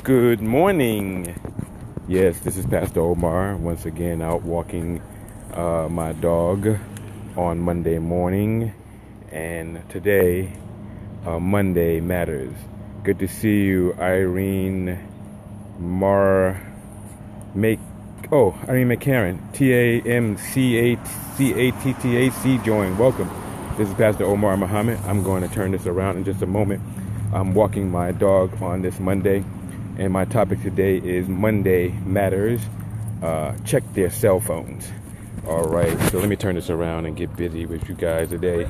Good morning. Yes, this is Pastor Omar once again out walking my dog on Monday morning, and today Monday matters. Good to see you, Irene Irene McCarran, TAMCATTAC joined. Welcome. This is Pastor Omar Muhammad. I'm going to turn this around in just a moment. I'm walking my dog on this Monday, and my topic today is Monday Matters. Check their cell phones. All right, so let me turn this around and get busy with you guys today.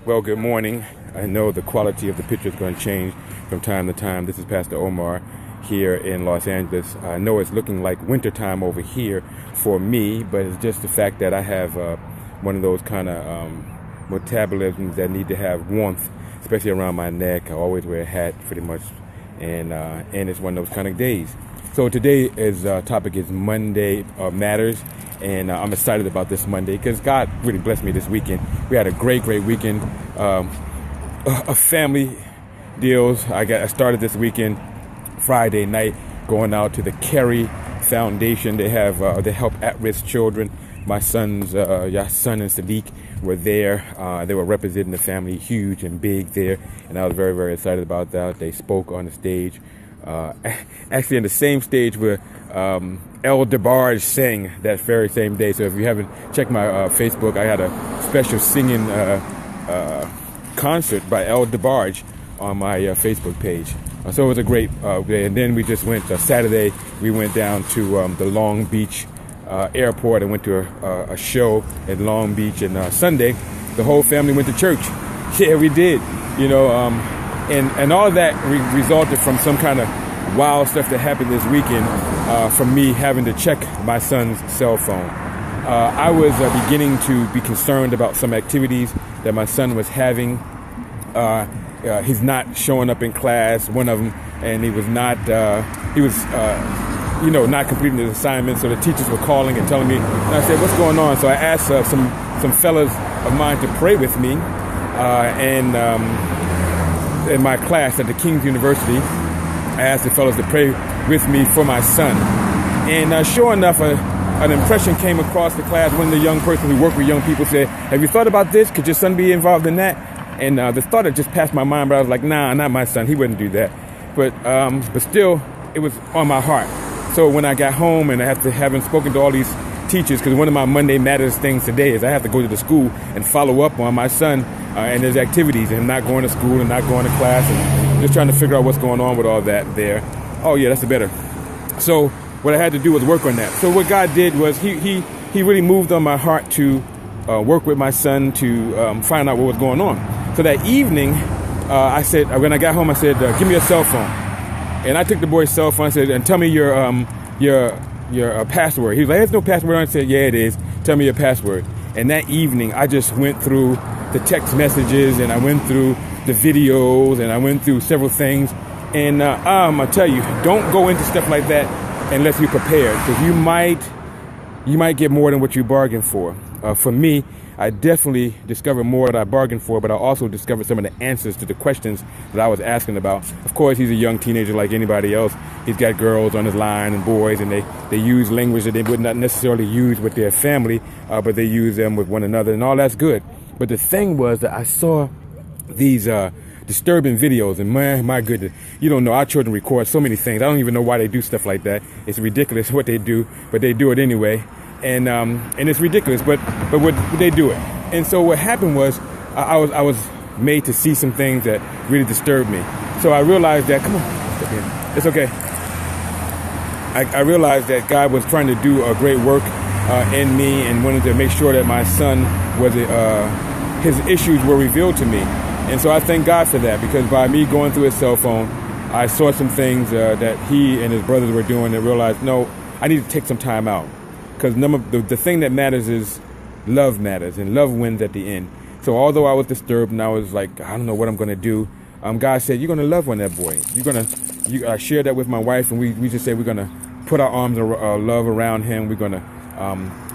Well, good morning. I know the quality of the picture is going to change from time to time. This is Pastor Omar here in Los Angeles. I know it's looking like wintertime over here for me, but it's just the fact that I have one of those kind of metabolisms that need to have warmth, especially around my neck. I always wear a hat pretty much, and it's one of those kind of days. So today topic is Monday Matters, and I'm excited about this Monday because God really blessed me this weekend. We had a great weekend of family deals. I started this weekend Friday night going out to the Carey Foundation. They help at-risk children. My son and Sadiq were there. They were representing the family, huge and big there, and I was very excited about that. They spoke on the stage, actually in the same stage where El DeBarge sang that very same day. So if you haven't checked my Facebook, I had a special singing concert by El DeBarge on my Facebook page. So it was a great day. And then we just went Saturday. We went down to the Long Beach airport and went to a show at Long Beach. And Sunday, the whole family went to church. Yeah, we did. And all of that resulted from some kind of wild stuff that happened this weekend from me having to check my son's cell phone. I was beginning to be concerned about some activities that my son was having. He's not showing up in class, one of them, and he was not completing his assignment. So the teachers were calling and telling me, and I said, what's going on? So I asked some fellas of mine to pray with me, and in my class at the King's University, I asked the fellas to pray with me for my son. And sure enough, an impression came across the class. One of the young persons who work with young people said, have you thought about this? Could your son be involved in that? And the thought had just passed my mind, but I was like, nah, not my son. He wouldn't do that. But still, it was on my heart. So when I got home and having spoken to all these teachers, because one of my Monday Matters things today is I have to go to the school and follow up on my son and his activities, and not going to school and not going to class, and just trying to figure out what's going on with all that there. Oh yeah, that's better. So what I had to do was work on that. So what God did was he really moved on my heart to work with my son to find out what was going on. So that evening, I said, when I got home, I said, give me a cell phone. And I took the boy's cell phone and said, and tell me your password. He was like, there's no password. I said, yeah, it is. Tell me your password. And that evening, I just went through the text messages, and I went through the videos, and I went through several things. And I tell you, don't go into stuff like that unless you're prepared, because you might get more than what you bargained for. For me, I definitely discovered more that I bargained for, but I also discovered some of the answers to the questions that I was asking about. Of course, he's a young teenager like anybody else. He's got girls on his line and boys, and they use language that they would not necessarily use with their family, but they use them with one another, and all that's good. But the thing was that I saw these disturbing videos, and my goodness, you don't know, our children record so many things. I don't even know why they do stuff like that. It's ridiculous what they do, but they do it anyway. And it's ridiculous, but what they do it. And so what happened was I was made to see some things that really disturbed me. So I realized that, come on, it's okay. I realized that God was trying to do a great work in me, and wanted to make sure that my son his issues were revealed to me. And so I thank God for that, because by me going through his cell phone, I saw some things that he and his brothers were doing, and realized, no, I need to take some time out. Because the thing that matters is love matters, and love wins at the end. So although I was disturbed and I was like, I don't know what I'm going to do, God said, you're going to love on that boy. I shared that with my wife, and we just said we're going to put our arms of love around him. We're going to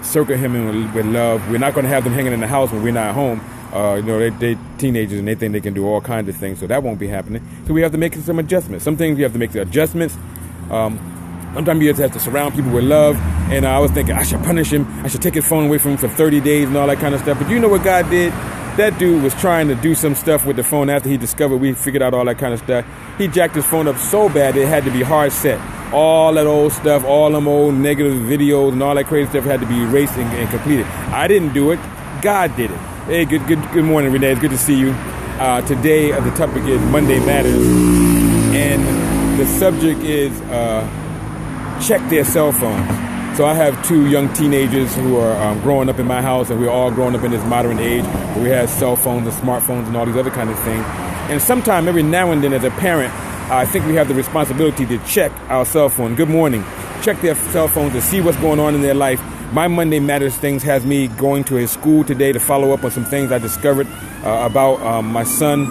circle him in with love. We're not going to have them hanging in the house when we're not home, They teenagers and they think they can do all kinds of things, so that won't be happening. So we have to make some adjustments. Some things we have to make the adjustments. Sometimes you have to surround people with love. And I was thinking, I should punish him. I should take his phone away from him for 30 days and all that kind of stuff. But you know what God did? That dude was trying to do some stuff with the phone after he discovered we figured out all that kind of stuff. He jacked his phone up so bad it had to be hard set. All that old stuff, all them old negative videos and all that crazy stuff had to be erased and completed. I didn't do it. God did it. Hey, good morning, Renee. It's good to see you. Today, the topic is Monday Matters. And the subject is check their cell phones. So I have two young teenagers who are growing up in my house, and we're all growing up in this modern age where we have cell phones and smartphones and all these other kind of things. And sometime, every now and then, as a parent, I think we have the responsibility to check our cell phone. Good morning. Check their cell phones to see what's going on in their life. My Monday Matters things has me going to his school today to follow up on some things I discovered about my son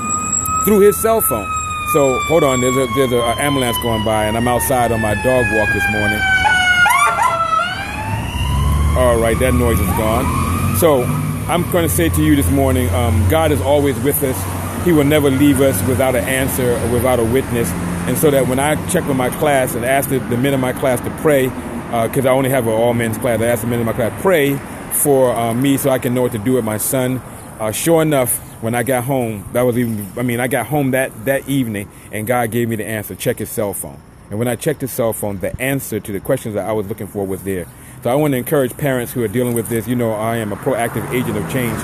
through his cell phone. So hold on, there's an ambulance going by, and I'm outside on my dog walk this morning. All right, that noise is gone. So I'm going to say to you this morning, God is always with us. He will never leave us without an answer or without a witness. And so that when I check with my class and ask the men in my class to pray, because I only have an all men's class, I ask the men in my class, pray for me so I can know what to do with my son. Sure enough, when I got home, I got home that evening, and God gave me the answer, check his cell phone. And when I checked his cell phone, the answer to the questions that I was looking for was there. So I want to encourage parents who are dealing with this. I am a proactive agent of change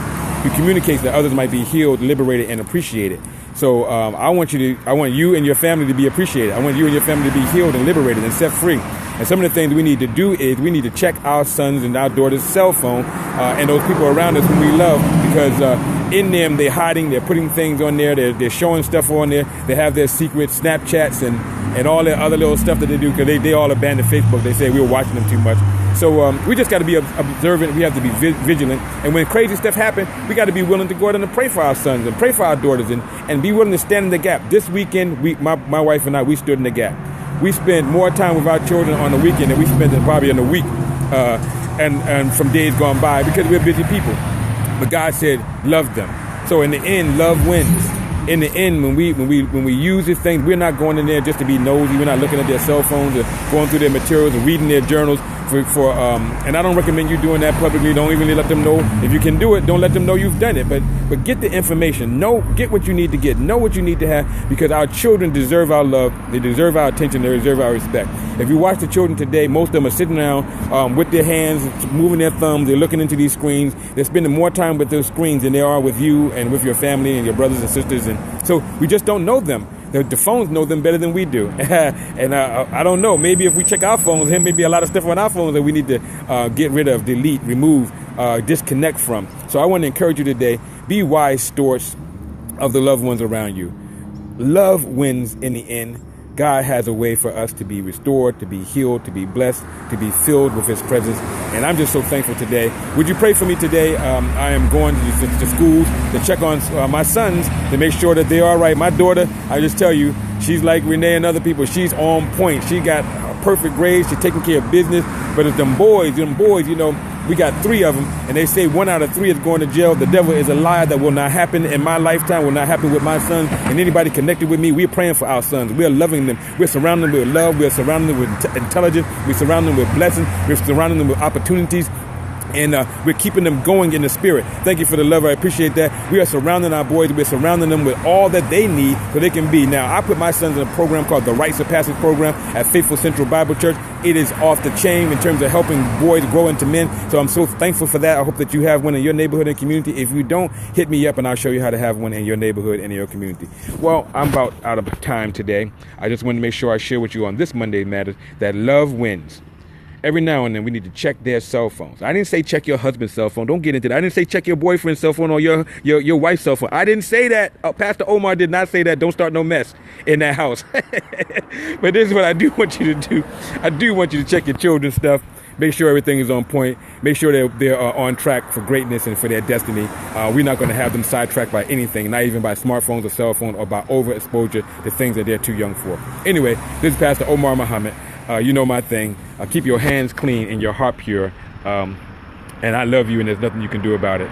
who communicates that others might be healed, liberated, and appreciated. So I want you and your family to be appreciated. I want you and your family to be healed and liberated and set free. And some of the things we need to do is we need to check our sons and our daughters' cell phone and those people around us whom we love, because in them they're hiding, they're putting things on there, they're showing stuff on there, they have their secret Snapchats and all that other little stuff that they do, because they all abandon Facebook. They say we're watching them too much. So we just got to be observant. We have to be vigilant. And when crazy stuff happens, we got to be willing to go out and pray for our sons and pray for our daughters and be willing to stand in the gap. This weekend, my wife and I, we stood in the gap. We spent more time with our children on the weekend than we spent probably in a week and from days gone by, because we're busy people. But God said, love them. So in the end, love wins. In the end, when we use these things, we're not going in there just to be nosy. We're not looking at their cell phones or going through their materials or reading their journals. And I don't recommend you doing that publicly. Don't even let them know. If you can do it, don't let them know you've done it. But get the information. Get what you need to get. Know what you need to have, because our children deserve our love. They deserve our attention. They deserve our respect. If you watch the children today, most of them are sitting around with their hands, moving their thumbs. They're looking into these screens. They're spending more time with those screens than they are with you and with your family and your brothers and sisters. And so we just don't know them. The phones know them better than we do. And I don't know. Maybe if we check our phones, there may be a lot of stuff on our phones that we need to get rid of, delete, remove, disconnect from. So I want to encourage you today, be wise stewards of the loved ones around you. Love wins in the end. God has a way for us to be restored, to be healed, to be blessed, to be filled with his presence. And I'm just so thankful today. Would you pray for me today? I am going to schools to check on my sons to make sure that they're all right. My daughter, I just tell you, she's like Renee and other people. She's on point. She got perfect grades. She's taking care of business. But it's them boys, we got 3 of them, and they say 1 out of 3 is going to jail. The devil is a liar. That will not happen in my lifetime, will not happen with my sons and anybody connected with me. We're praying for our sons. We're loving them. We're surrounding them with love. We're surrounding them with intelligence. We're surrounding them with blessings. We're surrounding them with opportunities. And we're keeping them going in the spirit. Thank you for the love. I appreciate that. We are surrounding our boys. We're surrounding them with all that they need so they can be. Now, I put my sons in a program called the Rites of Passage program at Faithful Central Bible Church. It is off the chain in terms of helping boys grow into men. So I'm so thankful for that. I hope that you have one in your neighborhood and community. If you don't, hit me up and I'll show you how to have one in your neighborhood and in your community. Well, I'm about out of time today. I just want to make sure I share with you on this Monday Matters that love wins. Every now and then we need to check their cell phones. I didn't say check your husband's cell phone. Don't get into that. I didn't say check your boyfriend's cell phone or your wife's cell phone. I didn't say that. Pastor Omar did not say that. Don't start no mess in that house. But this is what I do want you to do. I do want you to check your children's stuff. Make sure everything is on point. Make sure they're on track for greatness and for their destiny. We're not going to have them sidetracked by anything, not even by smartphones or cell phones or by overexposure to things that they're too young for. Anyway, this is Pastor Omar Muhammad. You know my thing. Keep your hands clean and your heart pure. And I love you, and there's nothing you can do about it.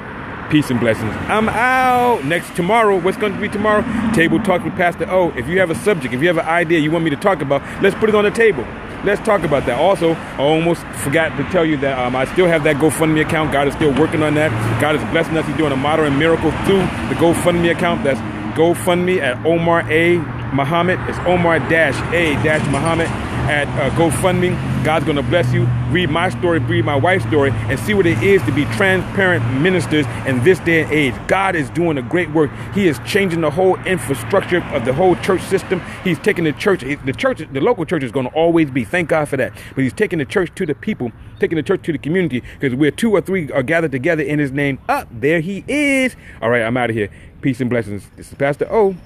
Peace and blessings. I'm out. Next tomorrow, what's going to be tomorrow? Table Talk with Pastor O. If you have a subject, if you have an idea you want me to talk about, let's put it on the table. Let's talk about that. Also, I almost forgot to tell you that I still have that GoFundMe account. God is still working on that. God is blessing us. He's doing a modern miracle through the GoFundMe account. That's GoFundMe at Omar A. Muhammad. It's Omar-A-Muhammad at GoFundMe. God's going to bless you. Read my story, read my wife's story, and see what it is to be transparent ministers in this day and age. God is doing a great work. He is changing the whole infrastructure of the whole church system. He's taking the church, the local church is going to always be. Thank God for that. But he's taking the church to the people, taking the church to the community, because where 2 or 3 are gathered together in his name, there he is. All right, I'm out of here. Peace and blessings. This is Pastor O.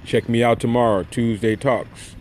Check me out tomorrow, Tuesday Talks.